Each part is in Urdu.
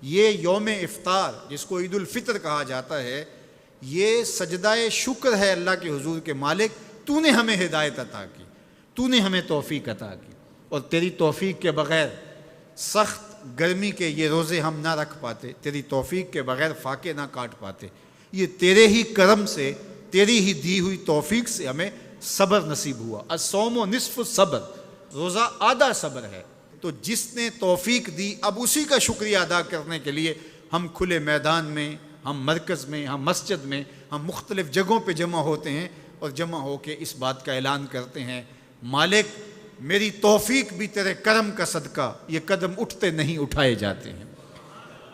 یہ یوم افطار جس کو عید الفطر کہا جاتا ہے، یہ سجدہ شکر ہے اللہ کے حضور کے مالک تو نے ہمیں ہدایت عطا کی، تو نے ہمیں توفیق عطا کی، اور تیری توفیق کے بغیر سخت گرمی کے یہ روزے ہم نہ رکھ پاتے، تیری توفیق کے بغیر فاقے نہ کاٹ پاتے، یہ تیرے ہی کرم سے، تیری ہی دی ہوئی توفیق سے ہمیں صبر نصیب ہوا۔ الصوم نصف الصبر، روزہ آدھا صبر ہے۔ تو جس نے توفیق دی، اب اسی کا شکریہ ادا کرنے کے لیے ہم کھلے میدان میں، ہم مرکز میں، ہم مسجد میں، ہم مختلف جگہوں پہ جمع ہوتے ہیں اور جمع ہو کے اس بات کا اعلان کرتے ہیں، مالک میری توفیق بھی تیرے کرم کا صدقہ یہ قدم اٹھتے نہیں اٹھائے جاتے ہیں۔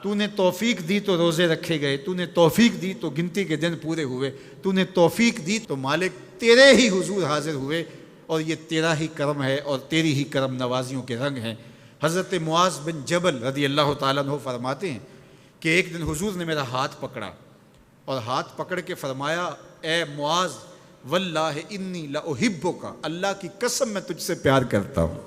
تو نے توفیق دی تو روزے رکھے گئے، تو نے توفیق دی تو گنتی کے دن پورے ہوئے، تو نے توفیق دی تو مالک تیرے ہی حضور حاضر ہوئے، اور یہ تیرا ہی کرم ہے اور تیری ہی کرم نوازیوں کے رنگ ہیں۔ حضرت معاذ بن جبل رضی اللہ تعالیٰ عنہ فرماتے ہیں کہ ایک دن حضور نے میرا ہاتھ پکڑا اور ہاتھ پکڑ کے فرمایا، اے معاذ واللہ انی لاحبک، اللہ کی قسم میں تجھ سے پیار کرتا ہوں۔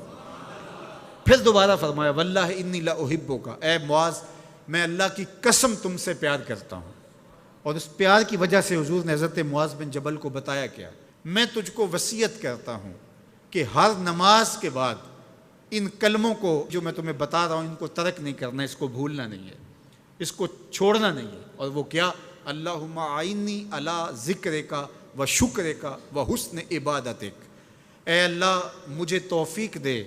پھر دوبارہ فرمایا، واللہ انی لاحبک، اے معاذ میں اللہ کی قسم تم سے پیار کرتا ہوں۔ اور اس پیار کی وجہ سے حضور نے حضرت معاذ بن جبل کو بتایا کیا، میں تجھ کو وصیت کرتا ہوں کہ ہر نماز کے بعد ان کلموں کو جو میں تمہیں بتا رہا ہوں ان کو ترک نہیں کرنا، اس کو بھولنا نہیں ہے، اس کو چھوڑنا نہیں ہے۔ اور وہ کیا؟ اللہم اعنی علی ذکرک و شکرک و حسن عبادتک، اے اللہ مجھے توفیق دے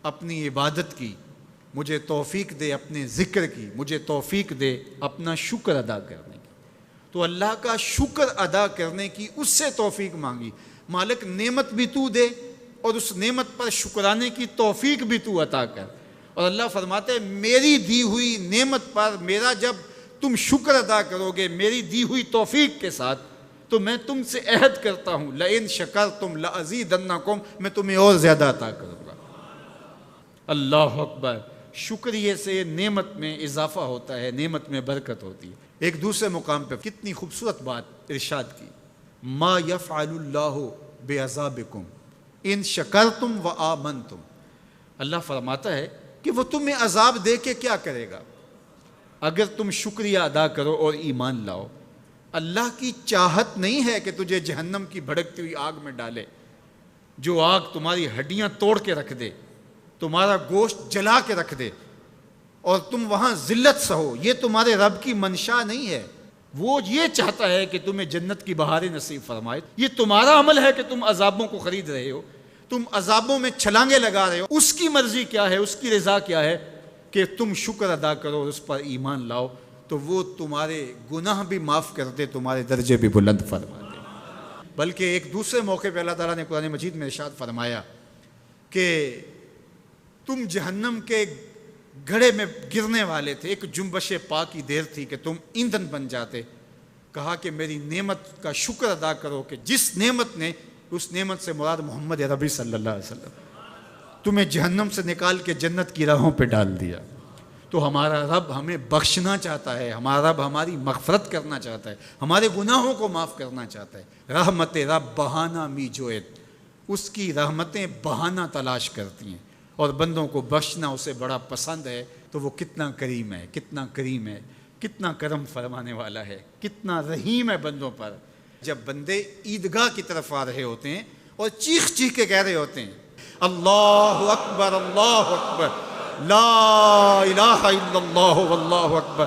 اپنی عبادت کی، مجھے توفیق دے اپنے ذکر کی، مجھے توفیق دے اپنا شکر ادا کرنے کی۔ تو اللہ کا شکر ادا کرنے کی اس سے توفیق مانگی، مالک نعمت بھی تو دے اور اس نعمت پر شکرانے کی توفیق بھی تو عطا کر۔ اور اللہ فرماتے ہیں میری دی ہوئی نعمت پر میرا جب تم شکر ادا کرو گے میری دی ہوئی توفیق کے ساتھ، تو میں تم سے عہد کرتا ہوں لئن شکرتم لازیدنکم، میں تمہیں اور زیادہ عطا کروں گا۔ اللہ اکبر، شکریہ سے نعمت میں اضافہ ہوتا ہے، نعمت میں برکت ہوتی ہے۔ ایک دوسرے مقام پہ کتنی خوبصورت بات ارشاد کی، ما یفعل اللہ بعذابکم ان شکرتم و آمنتم، اللہ فرماتا ہے کہ وہ تمہیں عذاب دے کے کیا کرے گا اگر تم شکریہ ادا کرو اور ایمان لاؤ۔ اللہ کی چاہت نہیں ہے کہ تجھے جہنم کی بھڑکتی ہوئی آگ میں ڈالے، جو آگ تمہاری ہڈیاں توڑ کے رکھ دے، تمہارا گوشت جلا کے رکھ دے اور تم وہاں ذلت سہو، یہ تمہارے رب کی منشا نہیں ہے۔ وہ یہ چاہتا ہے کہ تمہیں جنت کی بہاریں نصیب فرمائے۔ یہ تمہارا عمل ہے کہ تم عذابوں کو خرید رہے ہو، تم عذابوں میں چھلانگے لگا رہے ہو۔ اس کی مرضی کیا ہے، اس کی رضا کیا ہے کہ تم شکر ادا کرو اور اس پر ایمان لاؤ، تو وہ تمہارے گناہ بھی معاف کر دے، تمہارے درجے بھی بلند فرما دے۔ بلکہ ایک دوسرے موقع پہ اللہ تعالیٰ نے قرآن مجید میں ارشاد فرمایا کہ تم جہنم کے گھڑے میں گرنے والے تھے، ایک جنبش پا کی دیر تھی کہ تم ایندھن بن جاتے۔ کہا کہ میری نعمت کا شکر ادا کرو کہ جس نعمت نے، اس نعمت سے مراد محمد عربی صلی اللہ علیہ وسلم، تمہیں جہنم سے نکال کے جنت کی راہوں پہ ڈال دیا۔ تو ہمارا رب ہمیں بخشنا چاہتا ہے، ہمارا رب ہماری مغفرت کرنا چاہتا ہے، ہمارے گناہوں کو معاف کرنا چاہتا ہے۔ رحمت رب بہانہ می جویت، اس کی رحمتیں بہانہ تلاش کرتی ہیں اور بندوں کو بخشنا اسے بڑا پسند ہے۔ تو وہ کتنا کریم ہے، کتنا کریم ہے، کتنا کرم فرمانے والا ہے، کتنا رحیم ہے بندوں پر۔ جب بندے عیدگاہ کی طرف آ رہے ہوتے ہیں اور چیخ چیخ کے کہہ رہے ہوتے ہیں اللہ اکبر اللہ اکبر لا الہ الا اللہ واللہ اکبر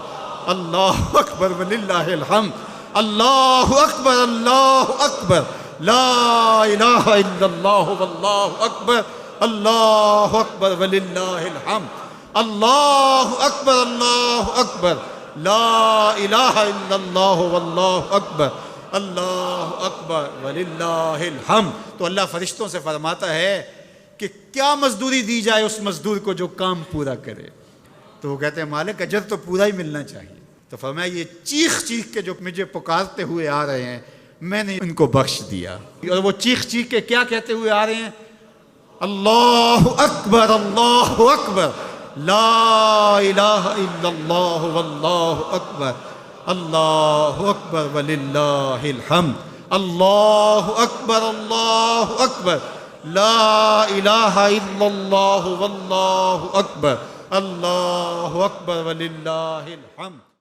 اللہ اکبر وللہ الحمد اللہ اکبر لا الہ الا اللہ واللہ اکبر اللہ اکبر وللہ الحمد اللہ اکبر لا الہ الا اللہ واللہ اکبر اللہ اکبر وللہ الحمد۔ تو اللہ فرشتوں سے فرماتا ہے کہ کیا مزدوری دی جائے اس مزدور کو جو کام پورا کرے؟ تو وہ کہتے ہیں مالک اجر تو پورا ہی ملنا چاہیے۔ تو فرمایا یہ چیخ چیخ کے جو مجھے پکارتے ہوئے آ رہے ہیں میں نے ان کو بخش دیا۔ اور وہ چیخ چیخ کے کیا کہتے ہوئے آ رہے ہیں؟ اللہ اکبر لا الہ الا اللہ واللہ اکبر اللہ اکبر وللہ الحمد اللہ اکبر لا الہ الا اللہ واللہ اکبر اللہ اکبر وللہ الحمد.